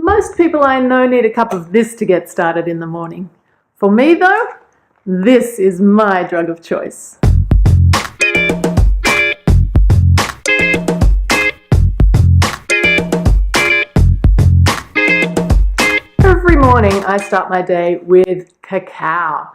Most people I know need a cup of this to get started in the morning. For me though, this is my drug of choice. Every morning I start my day with cacao.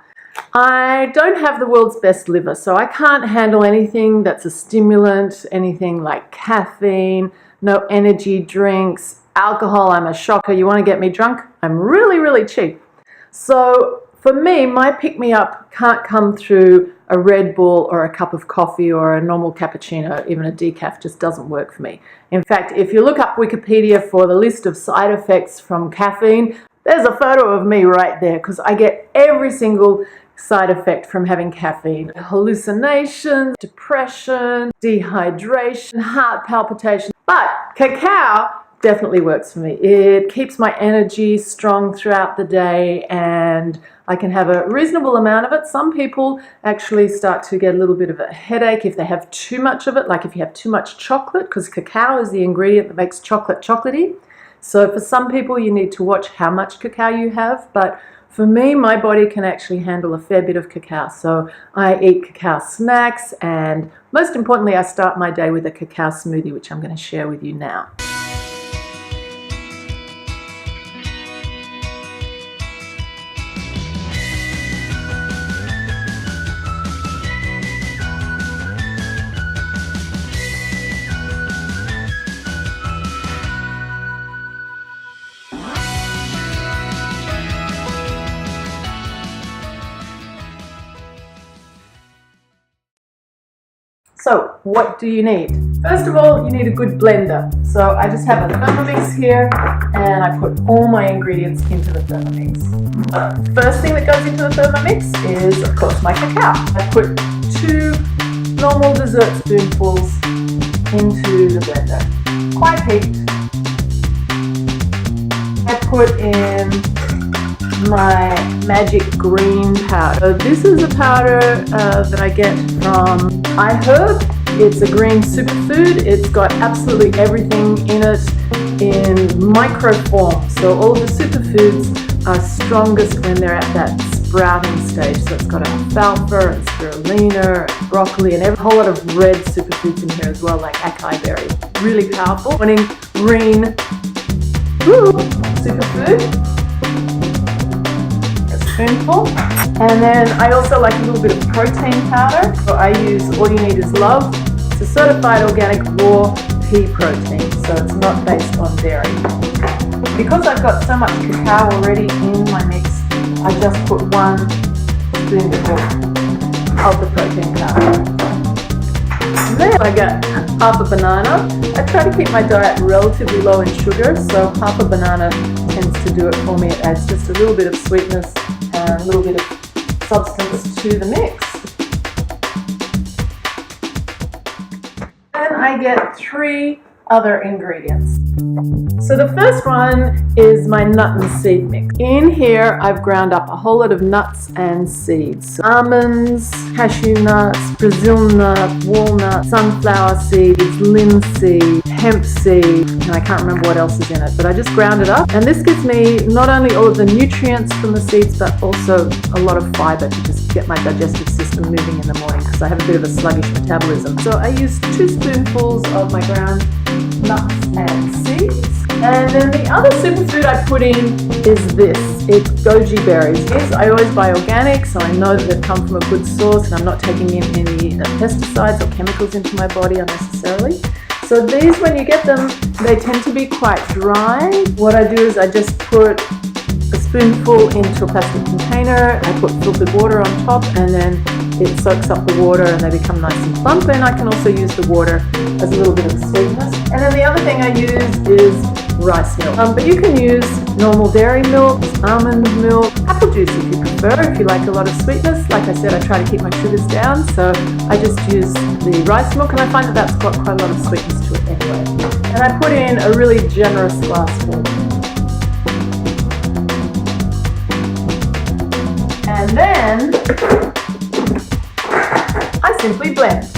I don't have the world's best liver, so I can't handle anything that's a stimulant, anything like caffeine, no energy drinks, alcohol. I'm a shocker. You want to get me drunk? I'm really, really cheap. So for me, my pick-me-up can't come through a Red Bull or a cup of coffee or a normal cappuccino. Even a decaf just doesn't work for me. In fact, if you look up Wikipedia for the list of side effects from caffeine, there's a photo of me right there because I get every single side effect from having caffeine. Hallucinations, depression, dehydration, heart palpitations. But cacao definitely works for me. It keeps my energy strong throughout the day and I can have a reasonable amount of it. Some people actually start to get a little bit of a headache if they have too much of it, like if you have too much chocolate, because cacao is the ingredient that makes chocolate chocolatey. So for some people you need to watch how much cacao you have, but for me, my body can actually handle a fair bit of cacao. So I eat cacao snacks, and most importantly, I start my day with a cacao smoothie, which I'm going to share with you now. So what do you need? First of all, you need a good blender. So I just have a Thermomix here and I put all my ingredients into the Thermomix. First thing that goes into the Thermomix is, of course, my cacao. I put 2 normal dessert spoonfuls into the blender. Quite heat. I put in my magic green powder. So this is a powder that I get from iHerb. It's a green superfood. It's got absolutely everything in it in micro form. So all of the superfoods are strongest when they're at that sprouting stage. So it's got alfalfa and spirulina and broccoli and a whole lot of red superfoods in here as well, like acai berry. Really powerful. Morning green superfood. Spoonful. And then I also like a little bit of protein powder. So I use All You Need Is Love. It's a certified organic raw pea protein, so it's not based on dairy. Because I've got so much cacao already in my mix, I just put 1 spoonful of the protein powder. And then I got half a banana. I try to keep my diet relatively low in sugar, so half a banana tends to do it for me. It adds just a little bit of sweetness and a little bit of substance to the mix. Then I get 3 other ingredients. So the first one is my nut and seed mix. In here I've ground up a whole lot of nuts and seeds. So almonds, cashew nuts, Brazil nut, walnut, sunflower seeds, linseed, hemp seed, and I can't remember what else is in it, but I just ground it up. And this gives me not only all of the nutrients from the seeds, but also a lot of fiber to just get my digestive system moving in the morning because I have a bit of a sluggish metabolism. So I use 2 spoonfuls of my ground nuts and seeds. And then the other superfood I put in is this. It's goji berries. These I always buy organic, so I know that they've come from a good source and I'm not taking in any pesticides or chemicals into my body unnecessarily. So these, when you get them, they tend to be quite dry. What I do is I just put a spoonful into a plastic container, I put filtered water on top, and then it soaks up the water and they become nice and plump. And I can also use the water as a little bit of sweetness. And then the other thing I use is rice milk. But you can use normal dairy milk, almond milk, apple juice if you prefer, if you like a lot of sweetness. Like I said, I try to keep my sugars down, so I just use the rice milk and I find that that's got quite a lot of sweetness to it anyway. And I put in a really generous glassful. And then I simply blend.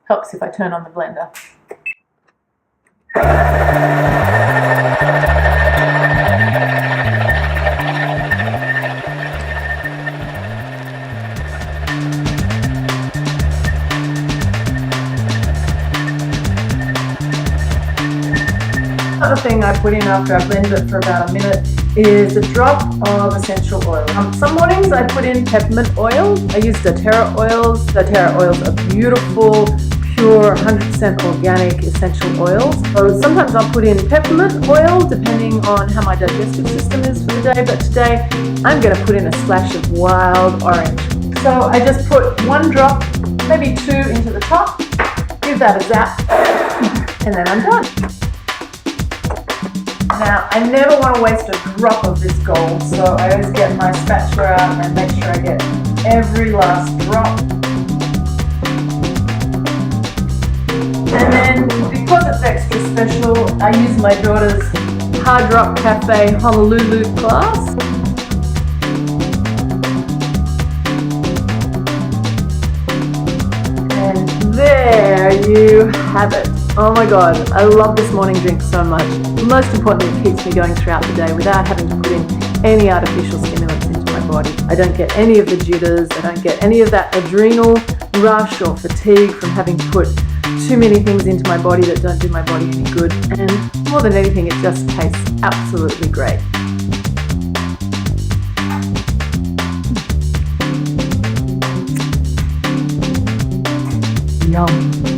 Helps if I turn on the blender. other thing I put in after I blend it for about a minute is a drop of essential oil. Some mornings I put in peppermint oil. I use doTERRA oils. doTERRA oils are beautiful, pure, 100% organic essential oils. So sometimes I'll put in peppermint oil depending on how my digestive system is for the day, but today I'm going to put in a splash of wild orange. So I just put one drop, maybe two into the top, give that a zap, and then I'm done. Now, I never want to waste a drop of this gold, so I always get my spatula out and make sure I get every last drop. And then, because it's extra special, I use my daughter's Hard Rock Cafe Honolulu glass. And there you have it. Oh my god, I love this morning drink so much. Most importantly, it keeps me going throughout the day without having to put in any artificial stimulants into my body. I don't get any of the jitters, I don't get any of that adrenal rush or fatigue from having put too many things into my body that don't do my body any good. And more than anything, it just tastes absolutely great. Yum.